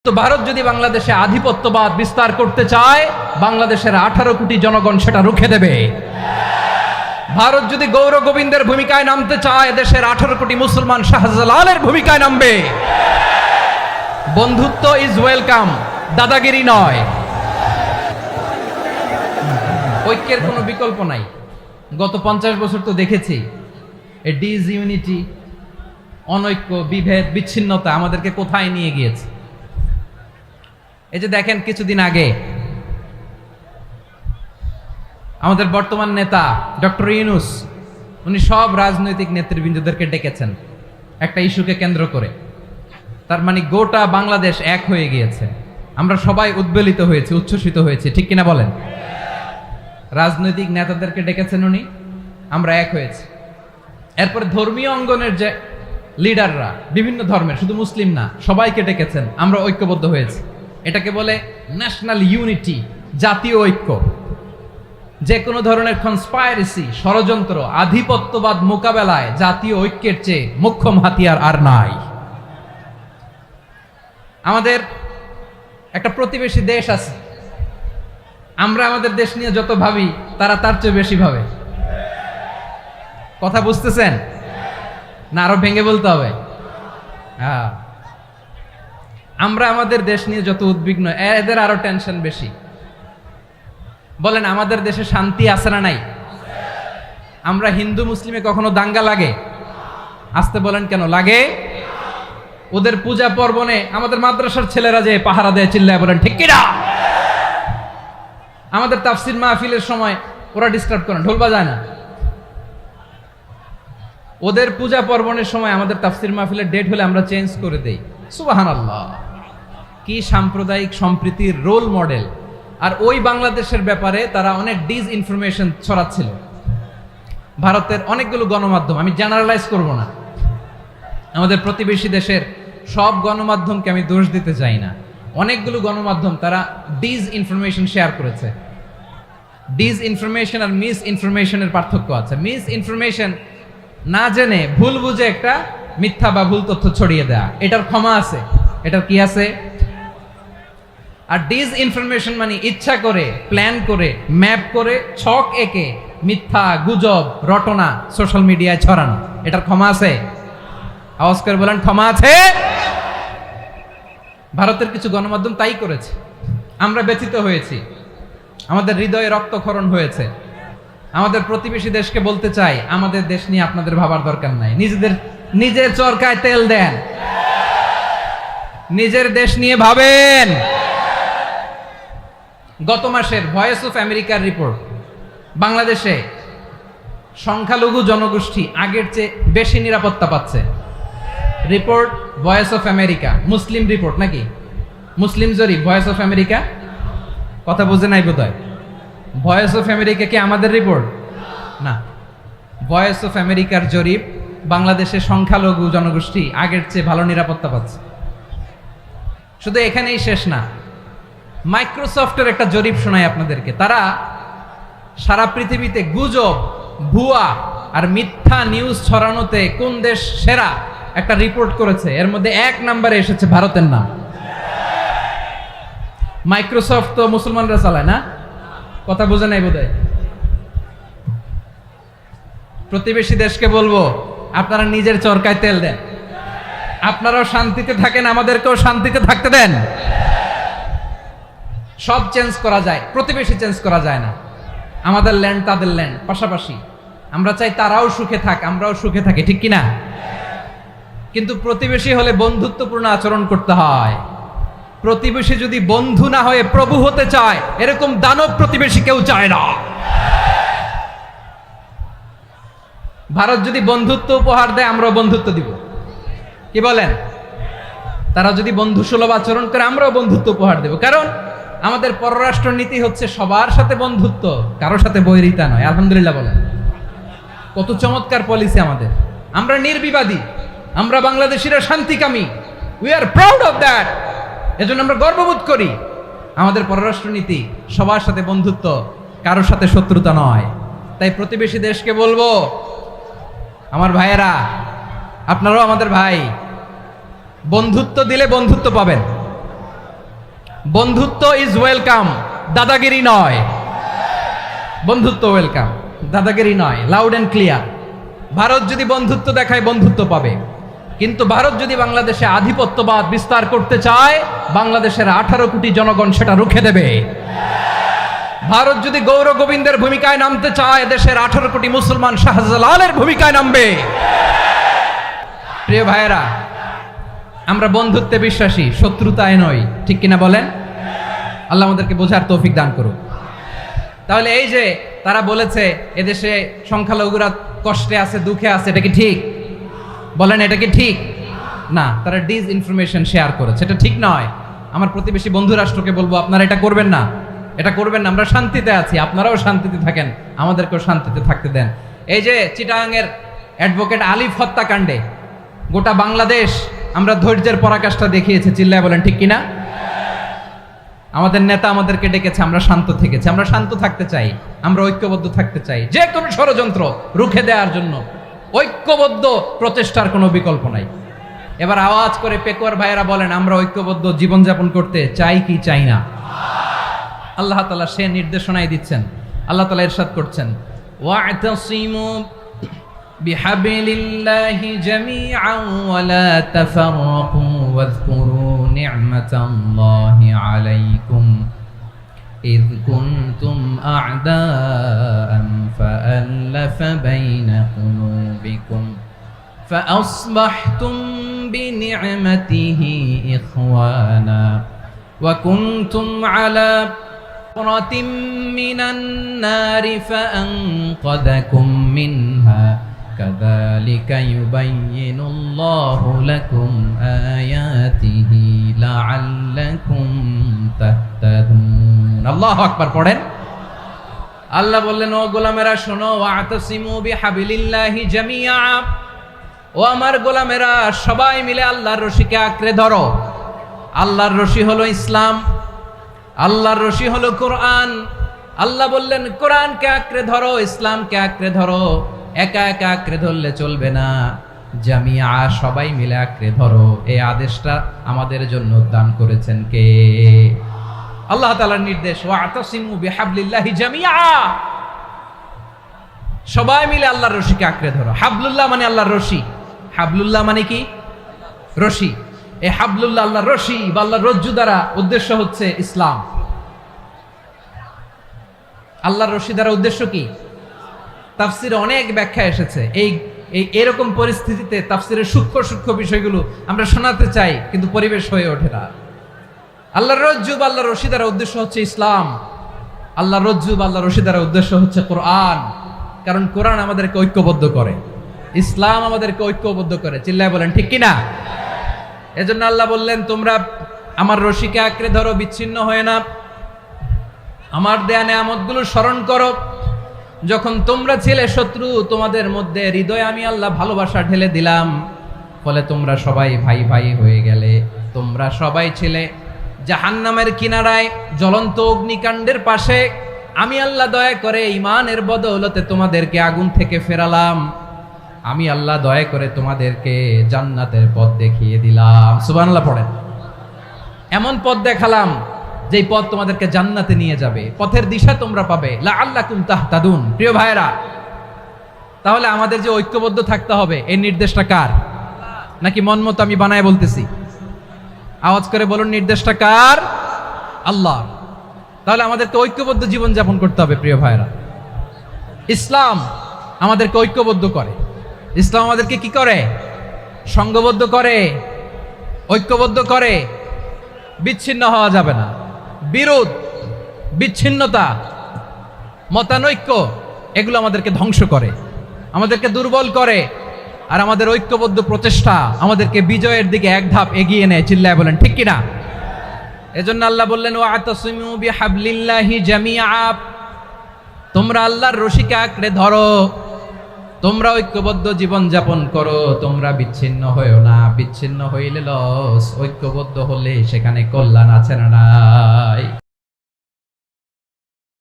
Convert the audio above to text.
তো ভারত যদি বাংলাদেশে আধিপত্যবাদ বিস্তার করতে চায়, বাংলাদেশের 18 কোটি জনগণ সেটা রুখে দেবে। ভারত যদি গৌর গোবিন্দের ভূমিকায় নামতে চায়, দেশের 18 কোটি মুসলমান শাহজালালের ভূমিকায় নামবে। বন্ধুত্ব ইজ ওয়েলকাম, দাদাগিরি নয়। ঐক্যের কোনো বিকল্প নাই। গত 50 বছর তো দেখেছি এ ডিসইউনিটি, অনৈক্য, বিভেদ, বিচ্ছিন্নতা আমাদেরকে কোথায় নিয়ে গিয়েছে। এই যে দেখেন, কিছুদিন আগে আমাদের বর্তমান নেতা ডক্টর ইউনূস, উনি সব রাজনৈতিক নেতৃবৃন্দদেরকে ডেকেছেন একটা ইস্যুকে কেন্দ্র করে। তার মানে গোটা বাংলাদেশ এক হয়ে গিয়েছে। আমরা সবাই উদ্বেলিত হয়েছি, উচ্ছ্বসিত হয়েছি, ঠিক কিনা বলেন? রাজনৈতিক নেতাদেরকে ডেকেছেন উনি, আমরা এক হয়েছি। এরপরে ধর্মীয় অঙ্গনের যে লিডাররা, বিভিন্ন ধর্মের, শুধু মুসলিম না, সবাইকে ডেকেছেন, আমরা ঐক্যবদ্ধ হয়েছি। এটাকে বলে ন্যাশনাল ইউনিটি, জাতীয় ঐক্য। যে কোনো ধরনের কনস্পাইরেসি, ষড়যন্ত্র, আধিপত্যবাদ মোকাবেলায় জাতীয় ঐক্যের চেয়ে মোক্ষম হাতিয়ার আর নাই। আমাদের একটা প্রতিবেশী দেশ আছে, আমরা আমাদের দেশ নিয়ে যত ভাবি, তারা তার চেয়ে বেশি ভাবে। কথা বুঝতেছেন না? আরো ভেঙে বলতে হবে। হ্যাঁ, আমরা আমাদের দেশ নিয়ে যত উদ্বিগ্ন, এদের আরো টেনশন বেশি। বলেন, আমাদের দেশে শান্তি আছে না নাই? আমরা হিন্দু মুসলিমে কখনো দাঙ্গা লাগে? আসতে বলেন, কেন লাগে? ওদের পূজা পর্বণে আমাদের মাদ্রাসার ছেলেরা যে পাহারা দেয়, চিল্লায় বলেন ঠিক কিনা? আমাদের তাফসির মাহফিলের সময় ওরা ডিস্টার্ব করে, ঢোল বাজায় না। ওদের পূজা পর্বণের সময় আমাদের তাফসির মাহফিলের ডেট হলে আমরা চেঞ্জ করে দেই। সুবহানাল্লাহ, কি সাম্প্রদায়িক সম্প্রীতির রোল মডেল। আর ওই বাংলাদেশের ব্যাপারে তারা অনেক ডিসইনফরমেশন ছড়াচ্ছিল। ভারতের অনেকগুলো গণমাধ্যম, আমি জেনারেলাইজ করব না, আমাদের প্রতিবেশী দেশের সব গণমাধ্যমকে আমি দোষ দিতে চাই না। অনেকগুলো গণমাধ্যম তারা ডিসইনফরমেশন শেয়ার করেছে। ডিসইনফরমেশন আর মিস ইনফরমেশনের পার্থক্য আছে। মিস ইনফরমেশন না জেনে ভুল বুঝে একটা মিথ্যা বা ভুল তথ্য ছড়িয়ে দেয়া, এটার ক্ষমা আছে, এটার কি আছে। আর ডিসইনফরমেশন মানে ইচ্ছা করে, প্ল্যান করে, ম্যাপ করে, ছক এঁকে মিথ্যা, গুজব, রটনা সোশ্যাল মিডিয়ায় ছড়ানো, এটার ক্ষমা আছে? আওয়াজ করে বলেন, ক্ষমা আছে? ভারতের কিছু গণমাধ্যম তাই করেছে। আমরা ব্যথিত হয়েছি, আমাদের হৃদয়ে রক্তক্ষরণ হয়েছে। আমাদের প্রতিবেশী দেশকে বলতে চাই, আমাদের দেশ নিয়ে আপনাদের ভাবার দরকার নাই। নিজের চরকায় তেল দেন, নিজের দেশ নিয়ে ভাবেন। গত মাসের ভয়েস অফ আমেরিকার রিপোর্ট, বাংলাদেশে সংখ্যালঘু জনগোষ্ঠী আগের চেয়ে বেশি নিরাপত্তা পাচ্ছে। Report voice of America, Muslim report নাকি? মুসলিম জরিপ, ভয়েস অফ আমেরিকা। কথা বুঝে নাই বোধহয়। ভয়েস অফ আমেরিকা কি আমাদের রিপোর্ট? না, ভয়েস অফ আমেরিকার জরিপ, বাংলাদেশের সংখ্যালঘু জনগোষ্ঠী আগের চেয়ে ভালো নিরাপত্তা পাচ্ছে। শুধু এখানেই শেষ না, মাইক্রোসফটের একটা জরিপ শোনায় আপনাদেরকে। তারা সারা পৃথিবীতে গুজব, ভুয়া আর মিথ্যা নিউজ ছড়ানোতে কোন দেশ সেরা একটা রিপোর্ট করেছে। এর মধ্যে 1 নম্বরে এসেছে ভারতের নাম। মাইক্রোসফট তো মুসলমানরা চালায় না? কথা বোঝে নাই বোধহয়। প্রতিবেশী দেশকে বলবো, আপনারা নিজের চরকায় তেল দেন, আপনারাও শান্তিতে থাকেন, আমাদেরকেও শান্তিতে থাকতে দেন। সব চেঞ্জ করা যায়, প্রতিবেশী চেঞ্জ করা যায় না। আমাদের ল্যান্ড তাদের ল্যান্ড, পাশাপাশি। আমরা চাই তারাও সুখে থাক, আমরাও সুখে থাকি, ঠিক কিনা? কিন্তু প্রতিবেশী হলে বন্ধুত্বপূর্ণ আচরণ করতে হয়। প্রতিবেশী যদি বন্ধু না হয়ে প্রভু হতে চায়, এরকম দানব প্রতিবেশী কেউ চায় না। ভারত যদি বন্ধুত্ব উপহার দেয়, আমরাও বন্ধুত্ব দিব, কি বলেন? তারা যদি বন্ধু সুলভ আচরণ করে, আমরাও বন্ধুত্ব উপহার দেব। কারণ আমাদের পররাষ্ট্র নীতি হচ্ছে সবার সাথে বন্ধুত্ব, কারোর সাথে বৈরিতা নয়। আলহামদুলিল্লাহ বলেন, কত চমৎকার পলিসি আমাদের। আমরা নির্বিবাদী, আমরা বাংলাদেশিরা শান্তিকামী। We are proud of that. এজন্য আমরা গর্ববোধ করি। আমাদের পররাষ্ট্র নীতি সবার সাথে বন্ধুত্ব, কারোর সাথে শত্রুতা নয়। তাই প্রতিবেশী দেশকে বলবো, আমার ভাইয়েরা, আপনারাও আমাদের ভাই, বন্ধুত্ব দিলে বন্ধুত্ব পাবেন। বন্ধুত্ব ইজ ওয়েলকাম, দাদাগিরি নয়। বন্ধুত্ব ওয়েলকাম, দাদাগিরি নয়, লাউড এন্ড ক্লিয়ার। ভারত যদি বন্ধুত্ব দেখায় বন্ধুত্ব পাবে, কিন্তু ভারত যদি বাংলাদেশে আধিপত্যবাদ বিস্তার করতে চায়, বাংলাদেশের 18 কোটি জনগণ সেটা রুখে দেবে। ভারত যদি গৌর গোবিন্দের ভূমিকায় নামতে চায়, দেশের 18 কোটি মুসলমান শাহজালালের ভূমিকায় নামবে। প্রিয় ভাইয়েরা, আমরা বন্ধুত্বে বিশ্বাসী, শত্রুতায় নই, ঠিক কিনা বলেন? আল্লাহ আমাদেরকে বোঝার তৌফিক দান করুক। তাহলে এই যে তারা বলেছে এদেশে সংখ্যালঘুরা কষ্টে আছে, দুঃখে আছে, এটা কি ঠিক? বলেন, এটা কি ঠিক? না, তারা ডিস ইনফরমেশন শেয়ার করেছে, এটা ঠিক নয়। আমার প্রতিবেশী বন্ধু রাষ্ট্রকে বলবো, আপনারা এটা করবেন না, এটা করবেন না। আমরা শান্তিতে আছি, আপনারাও শান্তিতে থাকেন, আমাদেরকেও শান্তিতে থাকতে দেন। এই যে চিটাগাংয়ের অ্যাডভোকেট আলিফ হত্যাকাণ্ডে গোটা বাংলাদেশ আমরা ধৈর্যের পরাকাষ্ঠা দেখিয়েছে, চিল্লায় বলেন ঠিক কিনা? আমাদের নেতা আমাদেরকে ডেকেছে, আমরা শান্ত থেকেছি। আমরা শান্ত থাকতে চাই, আমরা ঐক্যবদ্ধ থাকতে চাই। যে কোনো ষড়যন্ত্র রুখে দেওয়ার জন্য ঐক্যবদ্ধ প্রচেষ্টার কোনো বিকল্প নাই। এবার আওয়াজ করে পেকুয়ার ভাইয়েরা বলেন, আমরা ঐক্যবদ্ধ জীবনযাপন করতে চাই কি চাই না? আল্লাহ তাআলা সে নির্দেশনাই দিচ্ছেন। আল্লাহ তাআলা ইরশাদ করছেন, ওয়া'তাসিমু বিহাবিলিল্লাহি জামিআন ওয়া লা তাফাররাকু ওয়াযকুরু নি'মাতাল্লাহি আলাইকুম إذ كنتم أعداء فألف بين قلوبكم فأصبحتم بنعمته إخوانا وكنتم على حفرة من النار فأنقذكم منها كذلك يبين الله لكم آياته لعلكم تهتدون الله أكبر পড়েন। আল্লাহ বললেন, ও গোলামেরা শোনো, ওয়াতাসিমু বিহাবিলিল্লাহি জামিআ, ও আমার গোলামেরা সবাই মিলে আল্লাহর রশিকে আঁকড়ে ধরো। আল্লাহর রশি হলো ইসলাম, আল্লাহর রশি হলো কোরআন। আল্লাহ বললেন, কোরআনকে আঁকড়ে ধরো, ইসলামকে আঁকড়ে ধরো। একা একা আঁকড়ে ধরলে চলবে না, জামিআ সবাই মিলে আঁকড়ে ধরো। এই আদেশটা আমাদের জন্য দান করেছেন কে? আল্লাহ তাআলার নির্দেশ, ওয়াতাসিমু বিহাবলিল্লাহি জামিআ, সবাই মিলে আল্লাহর রশিকে আঁকড়ে ধরো। হাবলুল্লাহ মানে আল্লাহর রশি। হাবলুল্লাহ মানে কি? রশি। এই হাবলুল্লাহ আল্লাহর রশি বা আল্লাহর রজ্জু দ্বারা উদ্দেশ্য হচ্ছে ইসলাম। আল্লাহর রশি দ্বারা উদ্দেশ্য কি? তাফসিরে অনেক ব্যাখ্যা এসেছে। এই এরকম পরিস্থিতিতে তাফসিরের সূক্ষ্ম সূক্ষ্ম বিষয়গুলো আমরা শোনাতে চাই, কিন্তু পরিবেশ হয়ে ওঠে না। আল্লাহর রজ্জু বা আল্লাহর রশি দ্বারা উদ্দেশ্য হচ্ছে ইসলাম। আল্লাহর রজ্জু বা আল্লাহর রশি দ্বারা উদ্দেশ্য হচ্ছে কোরআন। কারণ কোরআন আমাদেরকে ঐক্যবদ্ধ করে, ইসলাম আমাদেরকে ঐক্যবদ্ধ করে। চিল্লায় বলেন ঠিক কিনা? এজন্য আল্লাহ বললেন, তোমরা আমার রশিকে আঁকড়ে ধরো, বিচ্ছিন্ন হয়ে না। আমার দেয়া নেয়ামতগুলো স্মরণ করো। যখন তোমরা ছিলে শত্রু, তোমাদের মধ্যে হৃদয়ে আমি আল্লাহ ভালোবাসা ঢেলে দিলাম, ফলে তোমরা সবাই ভাই ভাই হয়ে গেলে। তোমরা সবাই ছিলে জাহান্নামের কিনারায়, জ্বলন্ত অগ্নিকাণ্ডের পাশে। আমি আল্লাহ দয়া করে ঈমানের বদৌলতে তোমাদেরকে আগুন থেকে ফেরালাম। আমি আল্লাহ দয়া করে তোমাদেরকে জান্নাতের পথ দেখিয়ে দিলাম। সুবহানাল্লাহ পড়েন। এমন পথ দেখালাম যেই পথ তোমাদেরকে জান্নাতে নিয়ে যাবে, পথের দিশা তোমরা পাবে। লাআল্লাকুম তাহতাদুন। প্রিয় ভাইরা, তাহলে আমাদের যে ঐক্যবদ্ধ থাকতে হবে, এই নির্দেশটা কার? নাকি মন মতো আমি বানায় বলতেছি? আওয়াজ করে বলুন, নির্দেশটা কার? আল্লাহ। তাহলে আমাদেরকে ঐক্যবদ্ধ জীবন যাপন করতে হবে। প্রিয় ভাইরা, ইসলাম আমাদেরকে ঐক্যবদ্ধ করে। ইসলাম আমাদেরকে কি করে? সংঘবদ্ধ করে, ঐক্যবদ্ধ করে। বিচ্ছিন্ন হওয়া যাবে না। বিরোধ, বিচ্ছিন্নতা, মতানৈক্য, এগুলো আমাদেরকে ধ্বংস করে, আমাদেরকে দুর্বল করে। আর আমাদের ঐক্যবদ্ধ প্রচেষ্টা আমাদেরকে বিজয়ের দিকে এক ধাপ এগিয়ে নেয়। চিল্লায় বলেন ঠিক কিনা? এজন্য আল্লাহ বললেন, ওয়াতাসিমু বিহাবলিল্লাহি জামিআ, তোমরা আল্লাহর রশিকে আঁকড়ে ধরো, তোমরা ঐক্যবদ্ধ জীবন যাপন করো, তোমরা বিচ্ছিন্ন হয়েও না। বিচ্ছিন্ন হইলে লস, ঐক্যবদ্ধ হলে সেখানে কল্যাণ আছে না নাই?